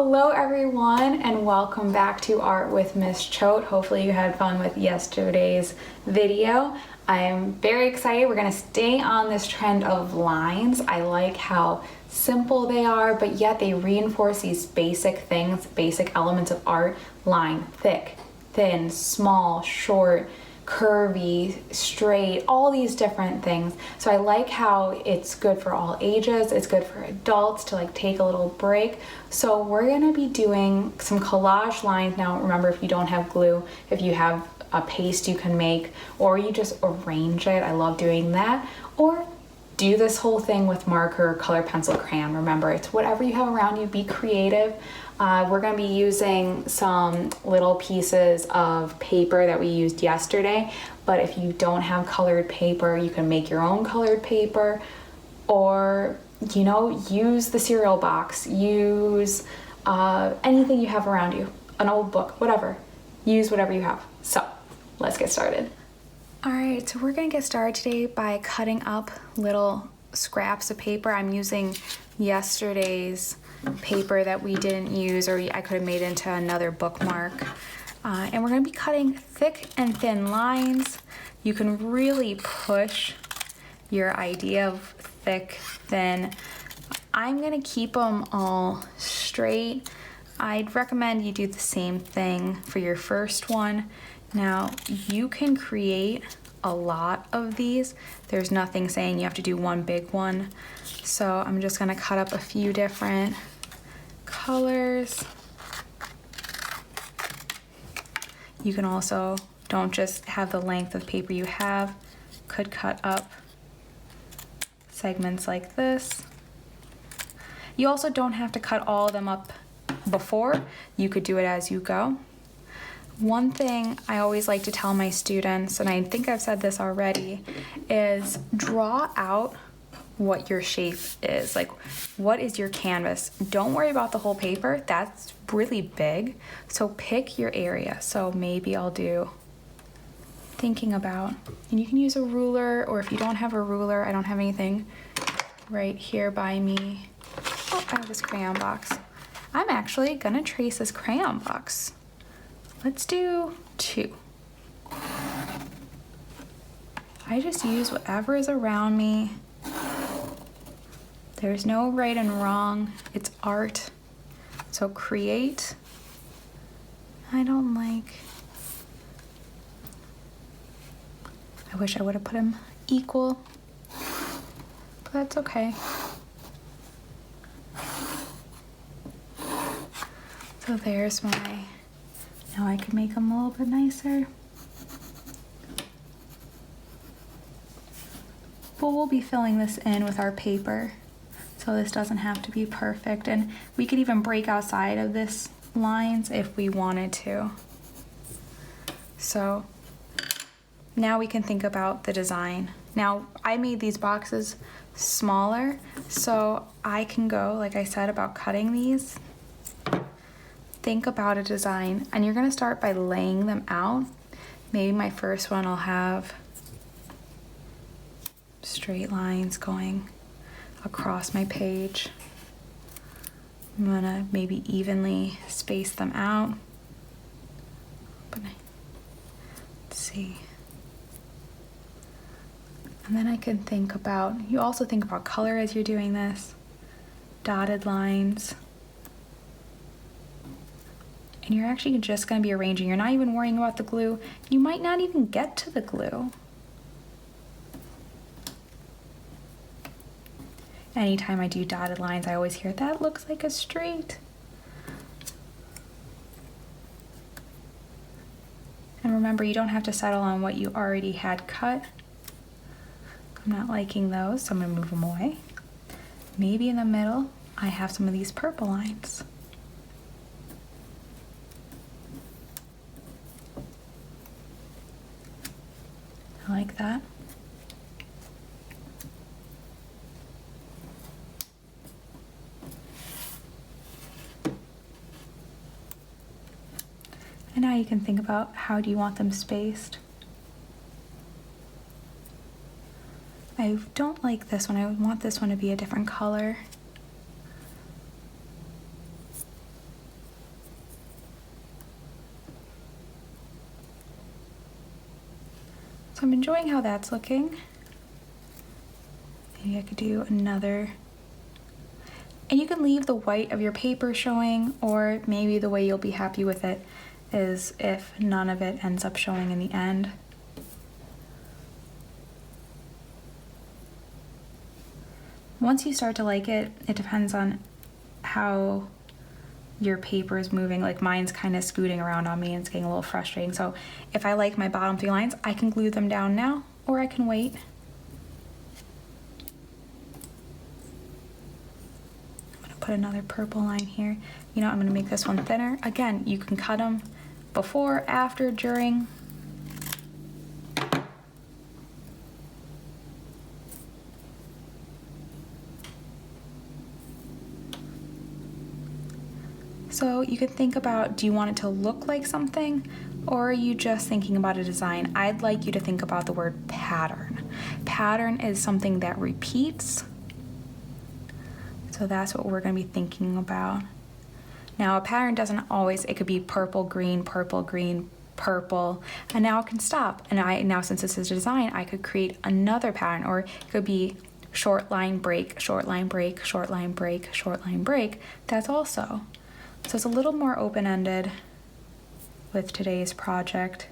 Hello everyone and welcome back to Art with Miss Choate. Hopefully you had fun with yesterday's video. I am very excited. We're going to stay on this trend of lines. I like how simple they are, but yet they reinforce these basic things, basic elements of art. Line, thick, thin, small, short, curvy, straight, all these different things. So I like how it's good for all ages. It's good for adults to like take a little break. So we're gonna be doing some collage lines. Now remember, if you don't have glue, if you have a paste you can make, or you just arrange it. I love doing that. Or do this whole thing with marker, color, pencil, crayon. Remember, it's whatever you have around you. Be creative. We're going to be using some little pieces of paper that we used yesterday, but if you don't have colored paper, you can make your own colored paper, or use the cereal box, use anything you have around you, an old book, whatever. Use whatever you have. So let's get started. All right, so we're going to get started today by cutting up little scraps of paper. I'm using yesterday's paper that we didn't use, or I could have made into another bookmark. And we're going to be cutting thick and thin lines. You can really push your idea of thick, thin. I'm going to keep them all straight. I'd recommend you do the same thing for your first one. Now, you can create a lot of these. There's nothing saying you have to do one big one. So I'm just going to cut up a few different colors. You can also, don't just have the length of paper you have, could cut up segments like this. You also don't have to cut all of them up before. You could do it as you go. One thing I always like to tell my students, and I think I've said this already, is draw out what your shape is. Like, what is your canvas? Don't worry about the whole paper. That's really big. So pick your area. So maybe I'll do thinking about, and you can use a ruler, or if you don't have a ruler, I don't have anything right here by me. Oh, I have this crayon box. I'm actually gonna trace this crayon box. Let's do 2. I just use whatever is around me. There's no right and wrong. It's art. So create. I wish I would have put them equal, but that's okay. So there's my, now I could make them a little bit nicer. But we'll be filling this in with our paper, so this doesn't have to be perfect. And we could even break outside of this lines if we wanted to. So now we can think about the design. Now I made these boxes smaller, so I can go, like I said, about cutting these. Think about a design, and you're gonna start by laying them out. Maybe my first one will have straight lines going across my page. I'm gonna maybe evenly space them out. Let's see. And then I can think about, you also think about color as you're doing this. Dotted lines. And you're actually just going to be arranging. You're not even worrying about the glue. You might not even get to the glue. Anytime I do dotted lines, I always hear, that looks like a straight. And remember, you don't have to settle on what you already had cut. I'm not liking those, so I'm going to move them away. Maybe in the middle, I have some of these purple lines. I like that. And now you can think about, how do you want them spaced? I don't like this one. I want this one to be a different color. So I'm enjoying how that's looking. Maybe I could do another. And you can leave the white of your paper showing, or maybe the way you'll be happy with it is if none of it ends up showing in the end. Once you start to like it, it depends on how your paper is moving. Like mine's kind of scooting around on me and it's getting a little frustrating. So if I like my bottom 3 lines, I can glue them down now, or I can wait. I'm gonna put another purple line here. You know, I'm gonna make this one thinner. Again, you can cut them before, after, during. So you could think about, do you want it to look like something, or are you just thinking about a design? I'd like you to think about the word pattern. Pattern is something that repeats. So that's what we're going to be thinking about. Now a pattern doesn't always, it could be purple, green, purple, and now it can stop. And now since this is a design, I could create another pattern, or it could be short line break, short line break, short line break, short line break. That's also. So it's a little more open-ended with today's project,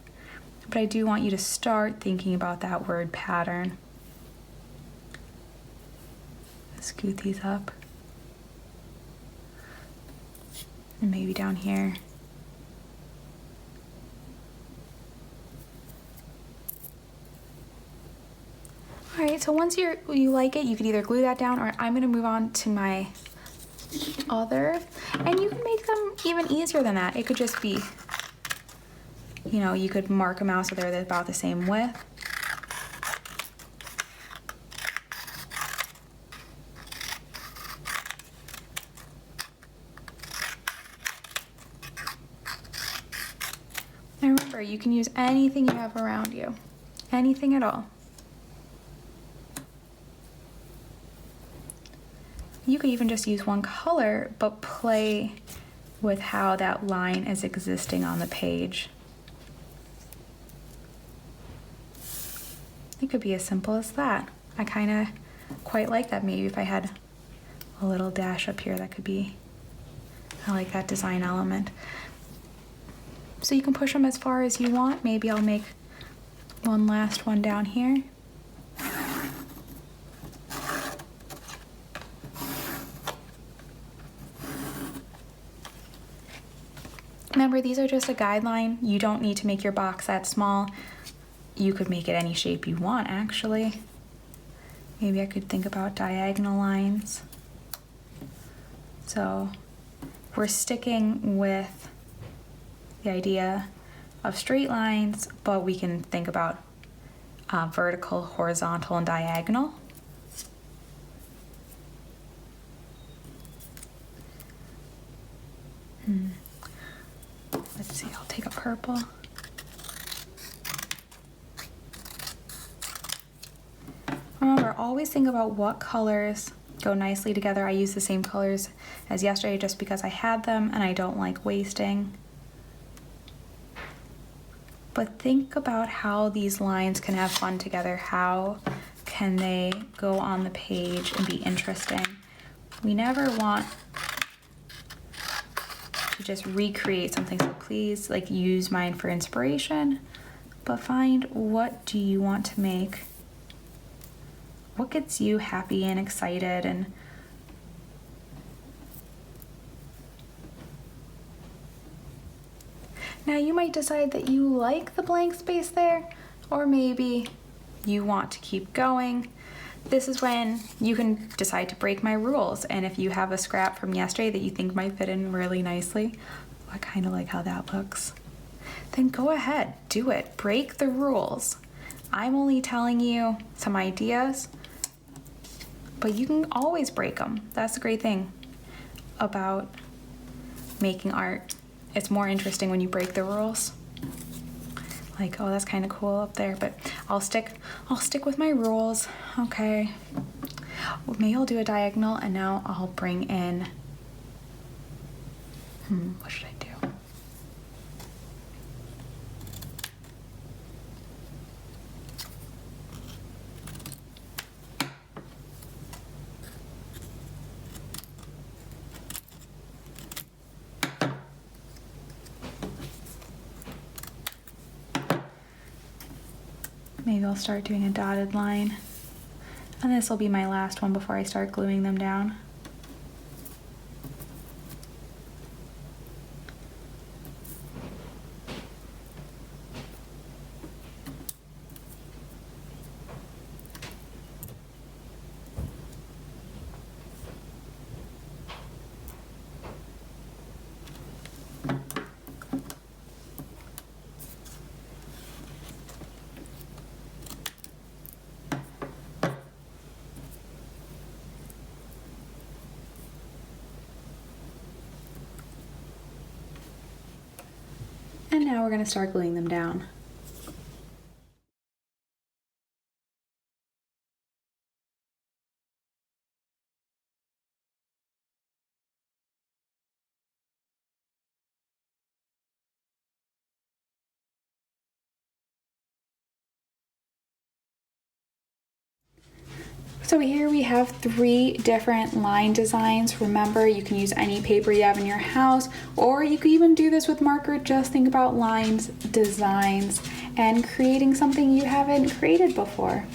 but I do want you to start thinking about that word pattern. Scoot these up. And maybe down here. All right, so once you like it, you can either glue that down, or I'm gonna move on to my other, and you can make them even easier than that. It could just be, you know, you could mark them out so they're about the same width. And remember, you can use anything you have around you, anything at all. You could even just use one color, but play with how that line is existing on the page. It could be as simple as that. I kind of quite like that. Maybe if I had a little dash up here, that could be, I like that design element. So you can push them as far as you want. Maybe I'll make one last one down here. Remember, these are just a guideline. You don't need to make your box that small. You could make it any shape you want, actually. Maybe I could think about diagonal lines. So we're sticking with the idea of straight lines, but we can think about vertical, horizontal, and diagonal. Let's see, I'll take a purple. Remember, always think about what colors go nicely together. I use the same colors as yesterday just because I had them and I don't like wasting. But think about how these lines can have fun together. How can they go on the page and be interesting? We never want to just recreate something, so please use mine for inspiration, but find what do you want to make, what gets you happy and excited. And now you might decide that you like the blank space there, or maybe you want to keep going. This is when you can decide to break my rules. And if you have a scrap from yesterday that you think might fit in really nicely, I kind of like how that looks, then go ahead, do it. Break the rules. I'm only telling you some ideas, but you can always break them. That's the great thing about making art. It's more interesting when you break the rules. Like, oh, that's kind of cool up there, but I'll stick with my rules. Okay. Well, maybe I'll do a diagonal, and now I'll bring in, what should I do? Maybe I'll start doing a dotted line. And this will be my last one before I start gluing them down. And now we're going to start gluing them down. So here we have 3 different line designs. Remember, you can use any paper you have in your house, or you could even do this with marker. Just think about lines, designs, and creating something you haven't created before.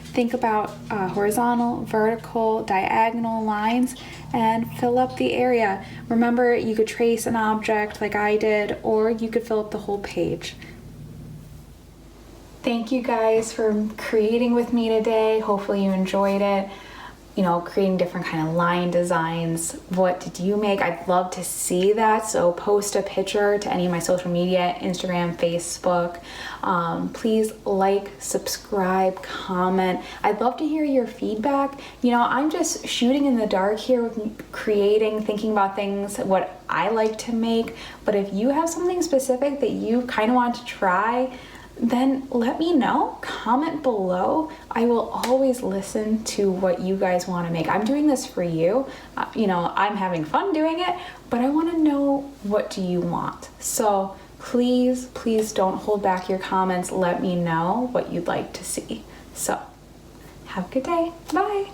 Think about horizontal, vertical, diagonal lines and fill up the area. Remember, you could trace an object like I did, or you could fill up the whole page. Thank you guys for creating with me today. Hopefully you enjoyed it. You know, creating different kind of line designs. What did you make? I'd love to see that. So post a picture to any of my social media, Instagram, Facebook. Please like, subscribe, comment. I'd love to hear your feedback. You know, I'm just shooting in the dark here with creating, thinking about things, what I like to make. But if you have something specific that you kind of want to try, then let me know. Comment below. I will always listen to what you guys want to make. I'm doing this for you. You know, I'm having fun doing it, but I want to know, what do you want? So please, please don't hold back your comments. Let me know what you'd like to see. So have a good day. Bye.